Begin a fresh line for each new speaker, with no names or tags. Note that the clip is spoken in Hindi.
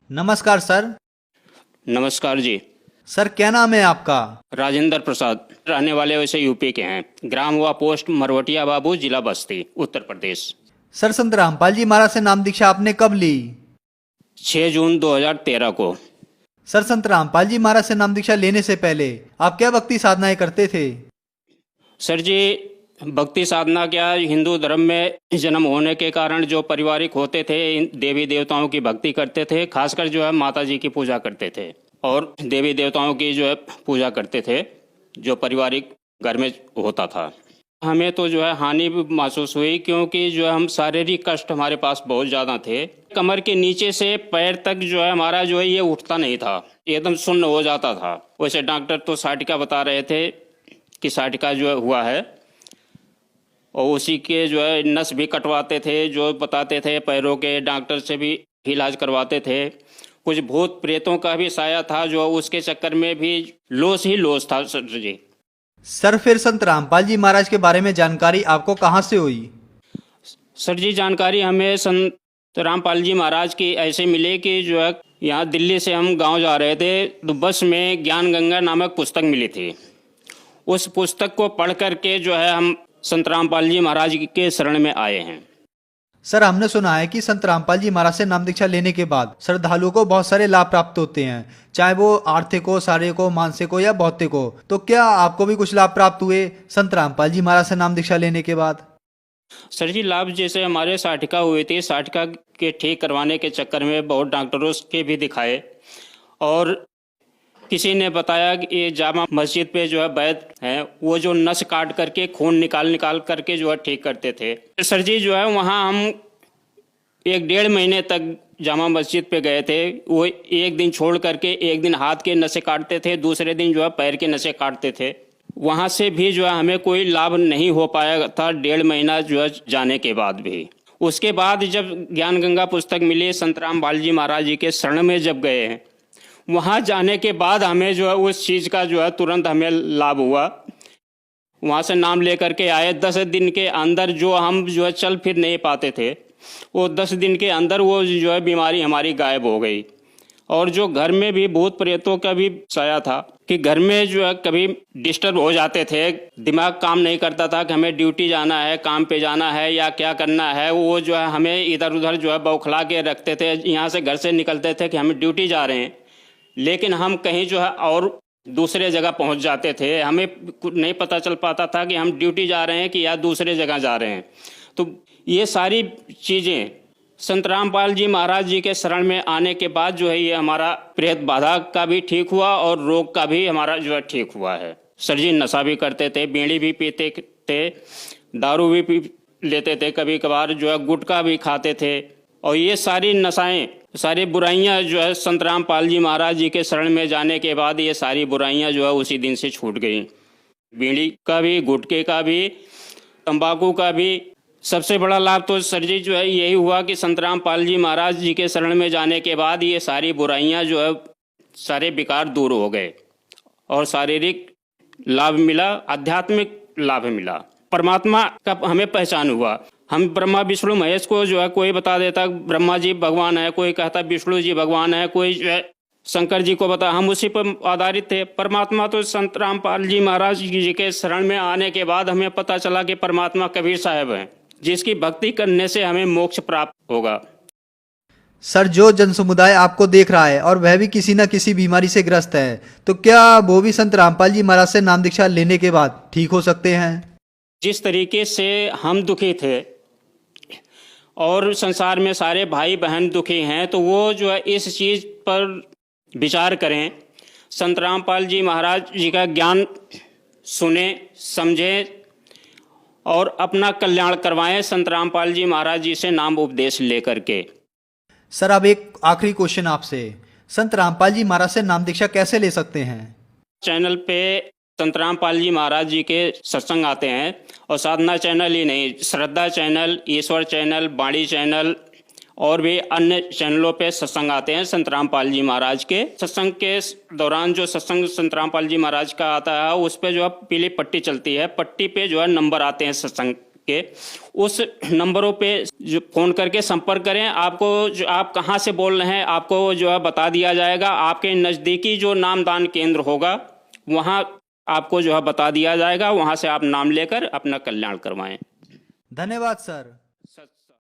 नमस्कार सर।
नमस्कार जी।
सर क्या नाम है आपका?
राजेंद्र प्रसाद, रहने वाले वैसे यूपी के हैं। ग्राम हुआ पोस्ट मरवटिया बाबू, जिला बस्ती, उत्तर प्रदेश।
सर संत रामपाल जी महाराज से नाम दीक्षा आपने कब ली?
6 जून 2013 को।
सर संत रामपाल जी महाराज से नाम दीक्षा लेने से पहले आप क्या भक्ति साधनाएं करते थे?
सर जी, भक्ति साधना क्या, हिंदू धर्म में जन्म होने के कारण जो पारिवारिक होते थे, इन देवी देवताओं की भक्ति करते थे। खासकर जो है माता जी की पूजा करते थे और देवी देवताओं की जो है पूजा करते थे, जो पारिवारिक घर में होता था। हमें तो जो है हानि भी महसूस हुई, क्योंकि जो है हम शारीरिक कष्ट हमारे पास बहुत ज़्यादा थे। कमर के नीचे से पैर तक जो है हमारा जो है ये उठता नहीं था, एकदम सुन्न हो जाता था। वैसे डॉक्टर तो साटिका बता रहे थे कि साटिका जो है हुआ है, और उसी के जो है नस भी कटवाते थे, जो बताते थे पैरों के, डॉक्टर से भी इलाज करवाते थे। कुछ भूत प्रेतों का भी साया था, जो उसके चक्कर में भी लॉस ही लॉस था सर जी।
सर फिर संत रामपाल जी महाराज के बारे में जानकारी आपको कहाँ से हुई?
सर जी, जानकारी हमें संत रामपाल जी महाराज की ऐसे मिली कि जो है यहाँ दिल्ली से हम गांव जा रहे थे, तो बस में ज्ञान गंगा नामक पुस्तक मिली थी। उस पुस्तक को पढ़ करके जो है हम संत रामपाल जी महाराज के शरण में आए हैं।
सर हमने सुना है कि संत रामपाल जी महाराज से नाम दीक्षा लेने के बाद श्रद्धालुओं को बहुत सारे लाभ प्राप्त होते हैं, चाहे वो आर्थिक हो, शारीरिक हो, मानसिक हो या भौतिक हो। तो क्या आपको भी कुछ लाभ प्राप्त हुए संत रामपाल जी महाराज से नाम दीक्षा लेने के बाद?
सर जी, लाभ जैसे हमारे साटिका हुई थी, साटिका के ठीक करवाने के चक्कर में बहुत डॉक्टरों के भी दिखाए, और किसी ने बताया कि ये जामा मस्जिद पे जो है वैद्य हैं, वो जो नस काट करके खून निकाल करके जो है ठीक करते थे। सर जी जो है वहाँ हम 1 डेढ़ महीने तक जामा मस्जिद पे गए थे। वो एक दिन छोड़ करके एक दिन हाथ के नसें काटते थे, दूसरे दिन जो है पैर के नसें काटते थे। वहाँ से भी जो है हमें कोई लाभ नहीं हो पाया था, 1.5 महीना जो है जाने के बाद भी। उसके बाद जब ज्ञान गंगा पुस्तक मिली, संत रामपाल जी महाराज जी के शरण में जब गए हैं, वहाँ जाने के बाद हमें जो है उस चीज़ का जो है तुरंत हमें लाभ हुआ। वहाँ से नाम लेकर के आए, 10 दिन के अंदर जो हम जो है चल फिर नहीं पाते थे, वो 10 दिन के अंदर वो जो है बीमारी हमारी गायब हो गई। और जो घर में भी भूत प्रेतों का भी साया था कि घर में जो है कभी डिस्टर्ब हो जाते थे, दिमाग काम नहीं करता था कि हमें ड्यूटी जाना है, काम पे जाना है या क्या करना है। वो जो है हमें इधर उधर जो है बौखला के रखते थे। यहाँ से घर से निकलते थे कि हमें ड्यूटी जा रहे हैं, लेकिन हम कहीं जो है और दूसरे जगह पहुंच जाते थे। हमें नहीं पता चल पाता था कि हम ड्यूटी जा रहे हैं कि या दूसरे जगह जा रहे हैं। तो ये सारी चीज़ें संत रामपाल जी महाराज जी के शरण में आने के बाद जो है ये हमारा प्रेत बाधा का भी ठीक हुआ और रोग का भी हमारा जो है ठीक हुआ है। सर जी नशा भी करते थे, बीड़ी भी पीते थे, दारू भी पी लेते थे, कभी कभार जो है गुटखा भी खाते थे। और ये सारी नशाएं, सारी बुराइयां जो है संत रामपाल जी महाराज जी के शरण में जाने के बाद ये सारी बुराइयां जो है उसी दिन से छूट गई। बीड़ी का भी, गुटखे का भी, तंबाकू का भी। सबसे बड़ा लाभ तो सर जी जो है यही हुआ कि संत रामपाल जी महाराज जी के शरण में जाने के बाद ये सारी बुराइयां जो है, सारे विकार दूर हो गए और शारीरिक लाभ मिला, आध्यात्मिक लाभ मिला, परमात्मा का हमें पहचान हुआ। हम ब्रह्मा विष्णु महेश को जो है कोई बता देता ब्रह्मा जी भगवान है, कोई कहता विष्णु जी भगवान है, कोई जो है शंकर जी को बता, हम उसी पर आधारित थे। परमात्मा तो संत रामपाल जी महाराज जी के शरण में आने के बाद हमें पता चला कि परमात्मा कबीर साहब हैं, जिसकी भक्ति करने से हमें मोक्ष प्राप्त होगा।
सर जो जन समुदाय आपको देख रहा है और वह भी किसी न किसी बीमारी से ग्रस्त है, तो क्या वो भी संत रामपाल जी महाराज से नाम दीक्षा लेने के बाद ठीक हो सकते हैं?
जिस तरीके से हम दुखी थे और संसार में सारे भाई बहन दुखी हैं, तो वो जो है इस चीज़ पर विचार करें, संत रामपाल जी महाराज जी का ज्ञान सुने, समझें और अपना कल्याण करवाएं संत रामपाल जी महाराज जी से नाम उपदेश लेकर के।
सर अब एक आखिरी क्वेश्चन आपसे, संत रामपाल जी महाराज से नाम दीक्षा कैसे ले सकते हैं?
चैनल पे संत रामपाल जी महाराज जी के सत्संग आते हैं, और साधना चैनल ही नहीं, श्रद्धा चैनल, ईश्वर चैनल, बाणी चैनल और भी अन्य चैनलों पे सत्संग आते हैं संत रामपाल जी महाराज के। सत्संग के दौरान जो सत्संग संत रामपाल जी महाराज का आता है, उस पे जो है पीली पट्टी चलती है, पट्टी पे जो है नंबर आते हैं सत्संग के, उस नंबरों पे जो फ़ोन करके संपर्क करें। आपको जो आप कहाँ से बोल रहे हैं आपको जो है बता दिया जाएगा। आपके नज़दीकी जो नामदान केंद्र होगा वहाँ आपको जो है बता दिया जाएगा, वहाँ से आप नाम लेकर अपना कल्याण करवाएं।
धन्यवाद सर।